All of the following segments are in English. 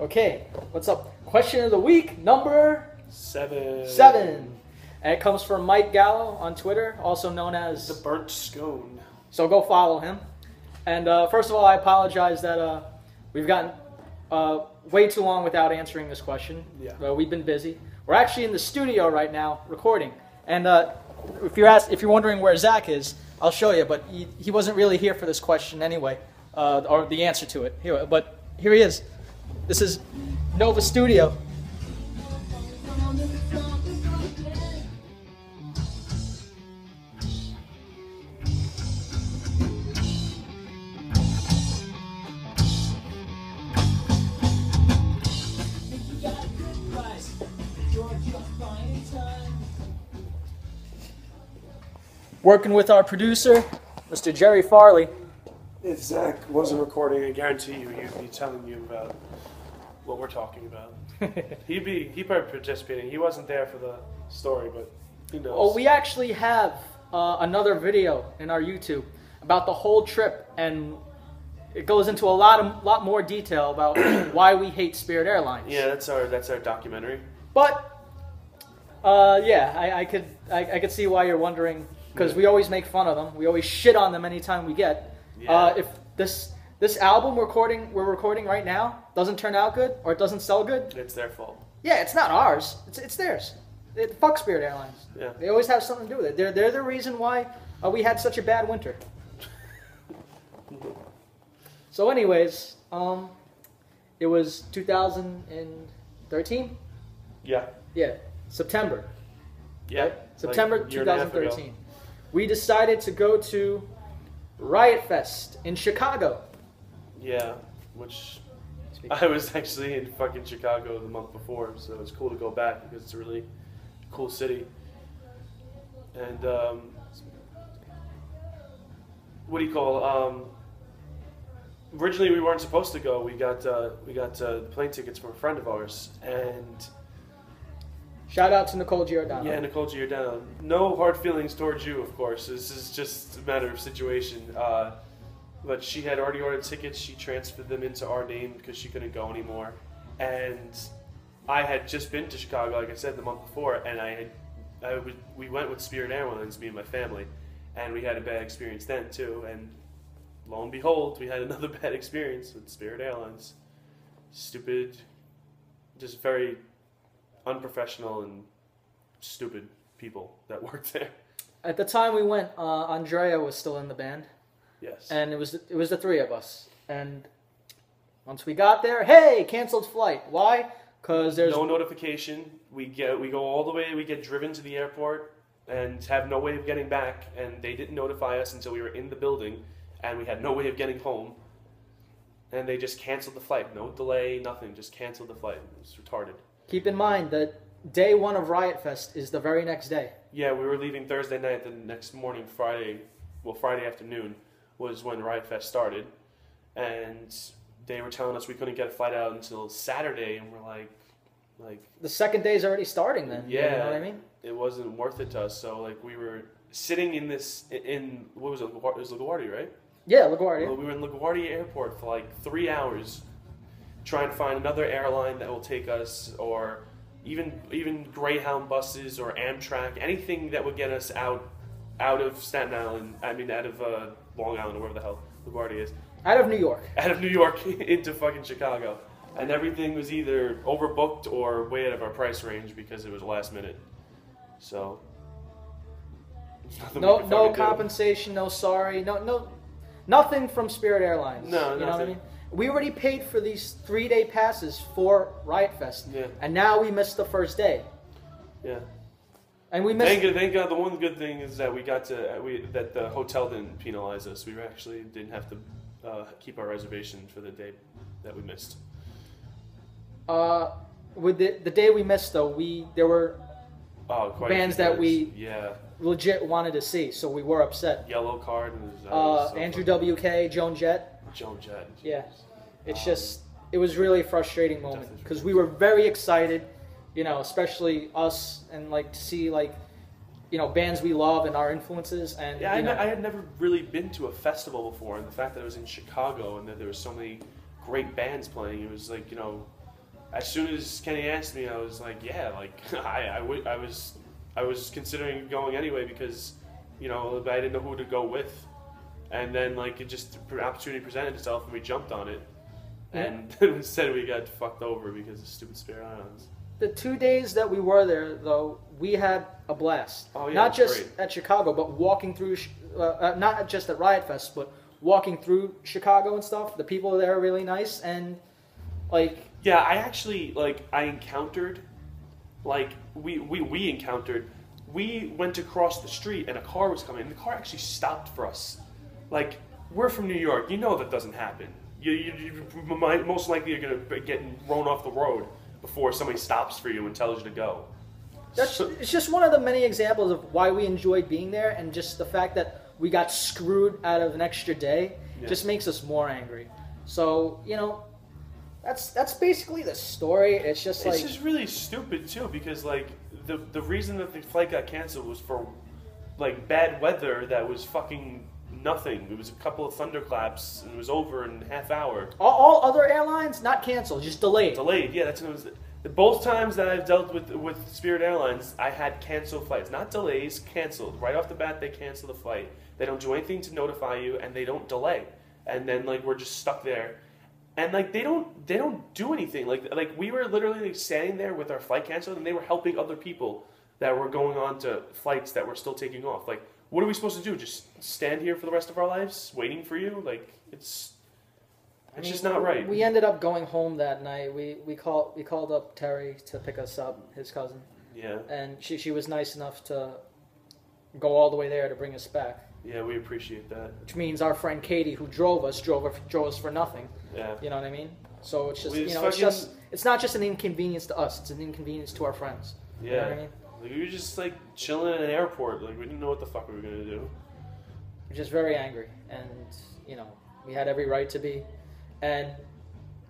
Okay, what's up? Question of the week, number 7. And it comes from Mike Gallo on Twitter, also known as The Burnt Scone. So go follow him. And first of all, I apologize that we've gotten way too long without answering this question. Yeah. We've been busy. We're actually in the studio right now recording. And if you're wondering where Zach is, I'll show you. But he wasn't really here for this question anyway, or the answer to it. But here he is. This is Nova Studio. Working with our producer, Mr. Jerry Farley. If Zach wasn't recording, I guarantee you, he'd be telling you about what we're talking about. He'd probably participating. He wasn't there for the story, but he knows. Oh, we actually have another video in our YouTube about the whole trip, and it goes into a lot more detail about why we hate Spirit Airlines. Yeah, that's our documentary. But yeah, I could see why you're wondering, because we always make fun of them. We always shit on them anytime we get. Yeah. If this album we're recording right now doesn't turn out good or it doesn't sell good, It's their fault. yeah, it's not ours. It's theirs. Fuck Spirit Airlines. Yeah. They always have something to do with it. They're the reason why we had such a bad winter. So, anyways, it was 2013. Yeah. Yeah, September. Yeah. Right? September like a year and a half ago. 2013. We decided to go to Riot Fest in Chicago. Yeah, which I was actually in fucking Chicago the month before, so it's cool to go back because it's a really cool city. And what do you call? Originally, we weren't supposed to go. We got plane tickets from a friend of ours, and Shout out to Nicole Giordano. yeah, Nicole Giordano. No hard feelings towards you, of course. This is just a matter of situation. But she had already ordered tickets. She transferred them into our name because she couldn't go anymore. And I had just been to Chicago, like I said, the month before, and we went with Spirit Airlines, me and my family, and we had a bad experience then too. And lo and behold, we had another bad experience with Spirit Airlines. Stupid, just very unprofessional and stupid people that worked there. At the time we went, Andrea was still in the band. Yes. And it was the three of us. And once we got there, hey, canceled flight. Why? Because there's no notification. We go all the way. We get driven to the airport and have no way of getting back. And they didn't notify us until we were in the building, and we had no way of getting home. And they just canceled the flight. No delay, nothing. Just canceled the flight. It was retarded. Keep in mind that day one of Riot Fest is the very next day. Yeah, we were leaving Thursday night. The next morning, Friday afternoon was when Riot Fest started, and they were telling us we couldn't get a flight out until Saturday, and we're like The second day's already starting then. yeah, You know what I mean? It wasn't worth it to us. So like we were sitting in what was it? It was LaGuardia, right? Yeah, LaGuardia. Well, we were in LaGuardia Airport for like 3 hours, trying to find another airline that will take us, or even Greyhound buses or Amtrak, anything that would get us out of Staten Island. I mean, out of Long Island or wherever the hell LaGuardia is. Out of New York. Out of New York into fucking Chicago, and everything was either overbooked or way out of our price range because it was last minute. So no compensation, no sorry, no nothing from Spirit Airlines. No, you know nothing. what I mean? We already paid for these 3-day passes for Riot Fest, Yeah. and now we missed the first day. Yeah. And we missed. Thank God. The one good thing is that that the hotel didn't penalize us. We actually didn't have to keep our reservation for the day that we missed. With the day we missed though, there were Quite bands a few that we yeah legit wanted to see, so we were upset. Yellow Card was, Andrew WK, Joan Jett. Joan Jett. Yeah, it's it was really a frustrating moment Definitely because we were very excited, you know, especially us, and like to see like, you know, bands we love and our influences. And Yeah, I had never really been to a festival before, and the fact that it was in Chicago and that there were so many great bands playing, it was like, you know, as soon as Kenny asked me, I was like, yeah, like I was considering going anyway because, you know, I didn't know who to go with, and then like it just the opportunity presented itself and we jumped on it, and instead we got fucked over because of stupid Spirit Airlines. The 2 days that we were there, though, we had a blast. Oh, yeah, not just great. at Chicago, but walking through, not just at Riot Fest, but walking through Chicago and stuff. The people there are really nice, and like... Yeah, I actually, like, I encountered, like, we went across the street and a car was coming, and the car actually stopped for us. Like, we're from New York, you know that doesn't happen. You most likely are going to get thrown off the road before somebody stops for you and tells you to go. It's just one of the many examples of why we enjoyed being there, and just the fact that we got screwed out of an extra day just makes us more angry. So, you know, that's basically the story. It's just like... It's just really stupid, too, because, like, the reason that the flight got canceled was for, like, bad weather that was fucking nothing. It was a couple of thunderclaps, and it was over in a half hour. All other airlines, not canceled, just delayed. Delayed, yeah, that's what it was. Both times that I've dealt with Spirit Airlines, I had canceled flights. Not delays, canceled. Right off the bat, they cancel the flight. They don't do anything to notify you, and they don't delay. And then, like, we're just stuck there. And, like, they don't do anything. Like we were literally like, standing there with our flight canceled, and they were helping other people that were going on to flights that were still taking off. Like, what are we supposed to do? Just stand here for the rest of our lives, waiting for you? Like, it's just not right. We ended up going home that night. We called up Terry to pick us up, his cousin. Yeah. And she was nice enough to go all the way there to bring us back. Yeah, we appreciate that. Which means our friend Katie, who drove us for nothing. Yeah. You know what I mean? So it's just, We you know, fucking- it's not just an inconvenience to us. It's an inconvenience to our friends. Yeah. You know what I mean? Like, we were just like chilling in an airport. Like, we didn't know what the fuck we were gonna do. We're just very angry, and you know, we had every right to be. And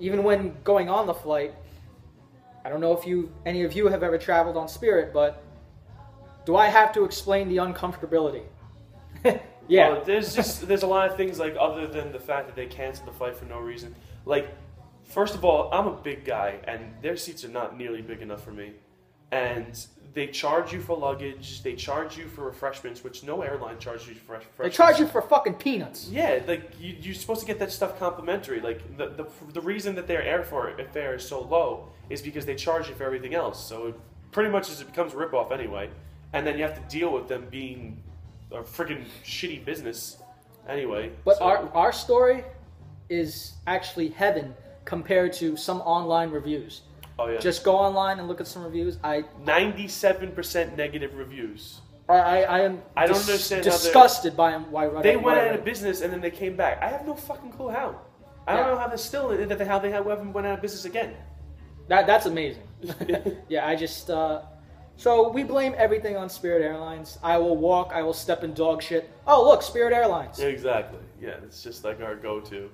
even when going on the flight, I don't know if any of you have ever traveled on Spirit, but do I have to explain the uncomfortability? Yeah. Well, there's a lot of things, like, other than the fact that they canceled the flight for no reason. Like, first of all, I'm a big guy, and their seats are not nearly big enough for me. And they charge you for luggage, they charge you for refreshments, which no airline charges you for refreshments. They charge you for fucking peanuts. Yeah, like, you're supposed to get that stuff complimentary. Like, the reason that their airfare is so low is because they charge you for everything else. So it pretty much it becomes a ripoff anyway. And then you have to deal with them being a freaking shitty business anyway. But so. our story is actually heaven compared to some online reviews. Oh, yeah. Just go online and look at some reviews. 97% negative reviews. I am I don't understand how disgusted by why they went out of business and then they came back. I have no fucking clue how. I don't know how they're still how they haven't went out of business again. That's amazing. Yeah, I just so we blame everything on Spirit Airlines. I will walk. I will step in dog shit. Oh look, Spirit Airlines. Exactly. Yeah, it's just like our go-to,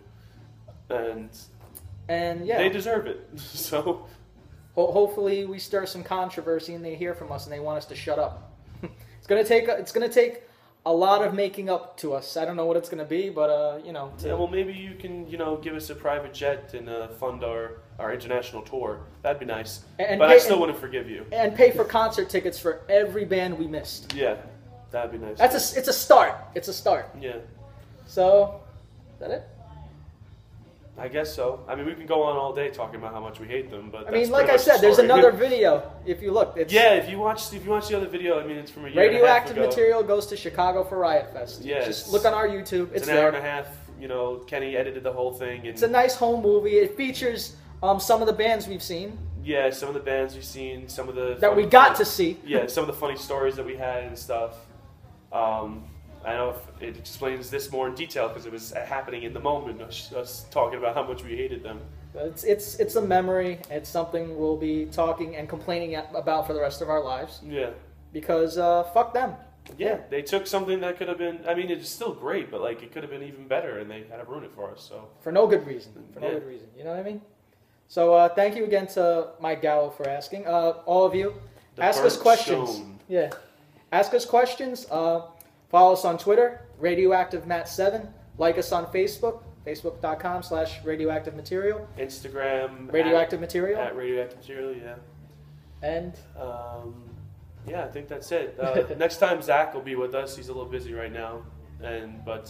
and yeah, they deserve it. So. Hopefully we stir some controversy and they hear from us and they want us to shut up. It's gonna take a lot of making up to us. I don't know what it's gonna be, but you know. Yeah, well, maybe you can give us a private jet and fund our international tour. That'd be nice. But I still wouldn't forgive you. And pay for concert tickets for every band we missed. Yeah, that'd be nice. It's a start. It's a start. Yeah. So, is that it? I guess so. I mean, we can go on all day talking about how much we hate them, but I mean, like I said, there's another video. If you look, it's if you watch the other video, I mean, it's from a year Radioactive and a half ago. Material goes to Chicago for Riot Fest. Yeah, just look on our YouTube. It's an hour and a half. You know, Kenny edited the whole thing. And it's a nice home movie. It features some of the bands we've seen. Yeah, some of the bands we've seen, some of the that we got to see. Yeah, some of the funny stories that we had and stuff. I don't know if it explains this more in detail because it was happening in the moment. Us talking about how much we hated them. It's a memory. It's something we'll be talking and complaining about for the rest of our lives. Yeah. Because fuck them. Yeah, they took something that could have been. I mean, it's still great, but like it could have been even better, and they had to ruin it for us. So for no good reason. For no good reason. You know what I mean? So thank you again to Mike Gallo for asking. All of you, ask us questions. Stone. Yeah, ask us questions. Follow us on Twitter, RadioactiveMat7. Like us on Facebook, Facebook.com/Radioactive Material. Instagram. Radioactive Material. At Radioactive Material, yeah. And yeah, I think that's it. Next time Zach will be with us. He's a little busy right now, but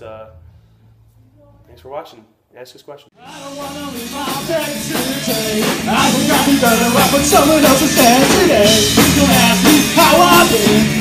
thanks for watching. Ask us questions. I don't wanna live my day today. I think I'd be better off with someone else's head today. Please don't ask me how I've been.